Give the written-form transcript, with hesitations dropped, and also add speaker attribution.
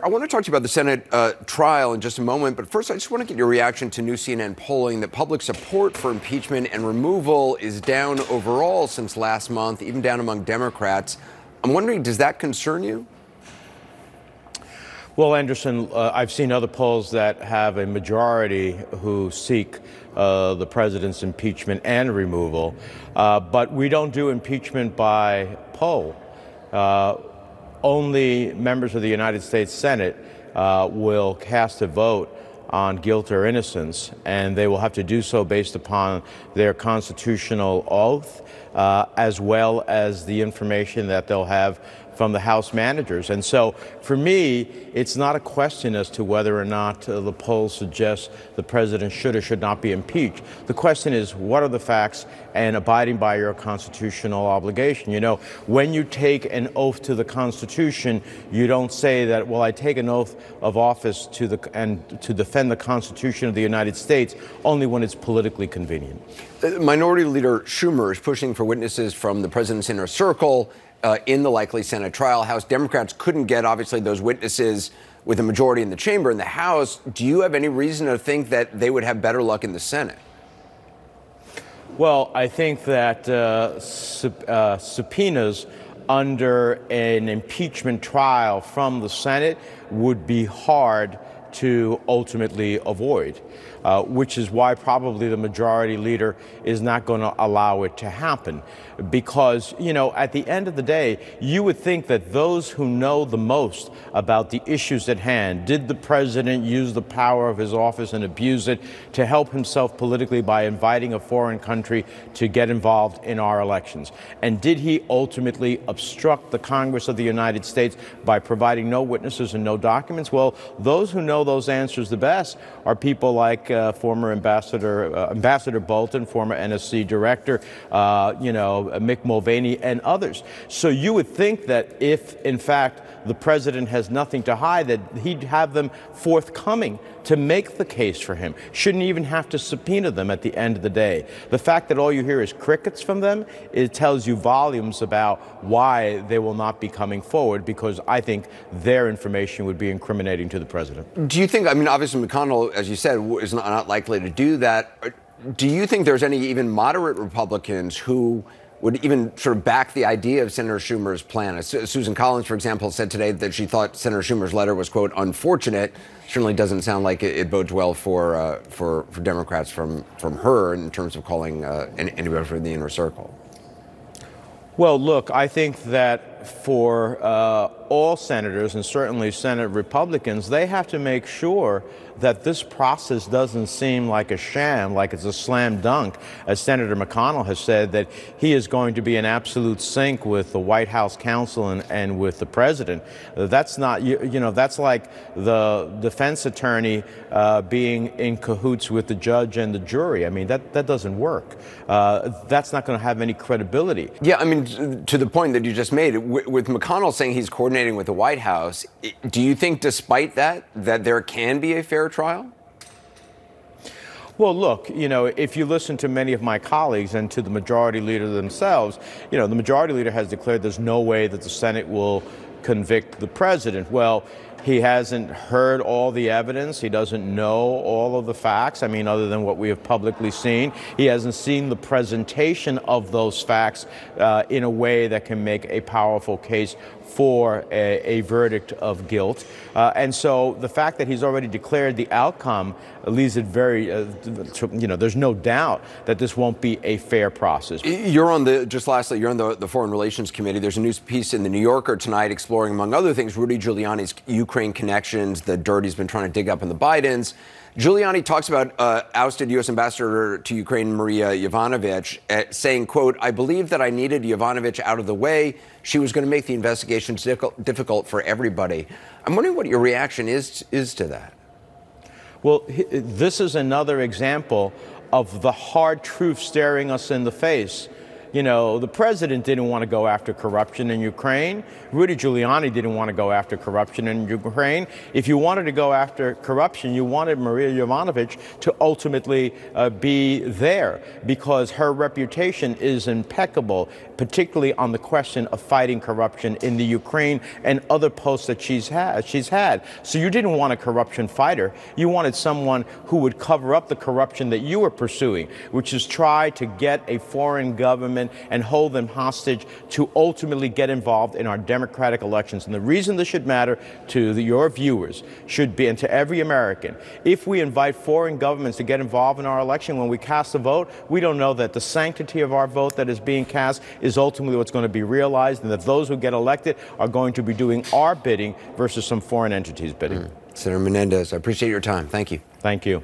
Speaker 1: I want to talk to you about the Senate trial in just a moment, but first I just want to get your reaction to new CNN polling that public support for impeachment and removal is down overall since last month, even down among Democrats. I'm wondering, does that concern you?
Speaker 2: Well, Anderson, I've seen other polls that have a majority who seek the president's impeachment and removal, but we don't do impeachment by poll. Only members of the United States Senate will cast a vote on guilt or innocence, and they will have to do so based upon their constitutional oath, as well as the information that they'll have from the House managers. And so for me, it's not a question as to whether or not the polls suggest the president should or should not be impeached. The question is, what are the facts and abiding by your constitutional obligation? You know, when you take an oath to the Constitution, you don't say that, well, I take an oath of office to defend the Constitution of the United States only when it's politically convenient.
Speaker 1: Minority Leader Schumer is pushing for witnesses from the president's inner circle in the likely Senate trial. House Democrats couldn't get, obviously, those witnesses with a majority in the chamber. In the House, do you have any reason to think that they would have better luck in the Senate?
Speaker 2: Well, I think that subpoenas under an impeachment trial from the Senate would be hard to ultimately avoid, which is why probably the majority leader is not going to allow it to happen. Because, you know, at the end of the day, you would think that those who know the most about the issues at hand, did the president use the power of his office and abuse it to help himself politically by inviting a foreign country to get involved in our elections? And did he ultimately obstruct the Congress of the United States by providing no witnesses and no documents? Well, those who know those answers the best are people like former Ambassador Bolton, former NSC director, Mick Mulvaney, and others. So you would think that if, in fact, the president has nothing to hide, that he'd have them forthcoming to make the case for him. Shouldn't even have to subpoena them at the end of the day. The fact that all you hear is crickets from them, it tells you volumes about why they will not be coming forward, because I think their information would be incriminating to the president.
Speaker 1: Do you think, I mean, obviously McConnell, as you said, is not likely to do that. Do you think there's any even moderate Republicans who would even sort of back the idea of Senator Schumer's plan? Susan Collins, for example, said today that she thought Senator Schumer's letter was, quote, unfortunate. Certainly doesn't sound like it bodes well for Democrats from her in terms of calling anybody from the inner circle.
Speaker 2: Well, look, I think that for all senators, and certainly Senate Republicans, they have to make sure that this process doesn't seem like a sham, like it's a slam dunk. As Senator McConnell has said, that he is going to be in absolute sync with the White House counsel and with the president. That's not, that's like the defense attorney being in cahoots with the judge and the jury. I mean, that doesn't work. That's not going to have any credibility.
Speaker 1: Yeah, I mean, to the point that you just made, with McConnell saying he's coordinating with the White House, do you think, despite that there can be a fair trial?
Speaker 2: Well, look, if you listen to many of my colleagues and to the majority leader themselves, the majority leader has declared there's no way that the Senate will convict the president. Well, he hasn't heard all the evidence. He doesn't know all of the facts. I mean, other than what we have publicly seen. He hasn't seen the presentation of those facts in a way that can make a powerful case for a verdict of guilt. And so the fact that he's already declared the outcome leaves it very, there's no doubt that this won't be a fair process.
Speaker 1: You're on just lastly, you're on the Foreign Relations Committee. There's a news piece in the New Yorker tonight exploring, among other things, Rudy Giuliani's Ukraine connections, the dirt he's been trying to dig up in the Bidens. Giuliani talks about ousted U.S. Ambassador to Ukraine, Maria Yovanovitch, saying, quote, I believe that I needed Yovanovitch out of the way. She was going to make the investigations difficult for everybody. I'm wondering what your reaction is to that.
Speaker 2: Well, this is another example of the hard truth staring us in the face. You know, the president didn't want to go after corruption in Ukraine. Rudy Giuliani didn't want to go after corruption in Ukraine. If you wanted to go after corruption, you wanted Maria Yovanovitch to ultimately be there, because her reputation is impeccable, particularly on the question of fighting corruption in the Ukraine and other posts that she's had. So you didn't want a corruption fighter. You wanted someone who would cover up the corruption that you were pursuing, which is try to get a foreign government and hold them hostage to ultimately get involved in our democratic elections. And the reason this should matter to your viewers should be, and to every American, if we invite foreign governments to get involved in our election when we cast a vote, we don't know that the sanctity of our vote that is being cast is ultimately what's going to be realized, and that those who get elected are going to be doing our bidding versus some foreign entity's bidding.
Speaker 1: Senator Menendez, I appreciate your time. Thank you.
Speaker 2: Thank you.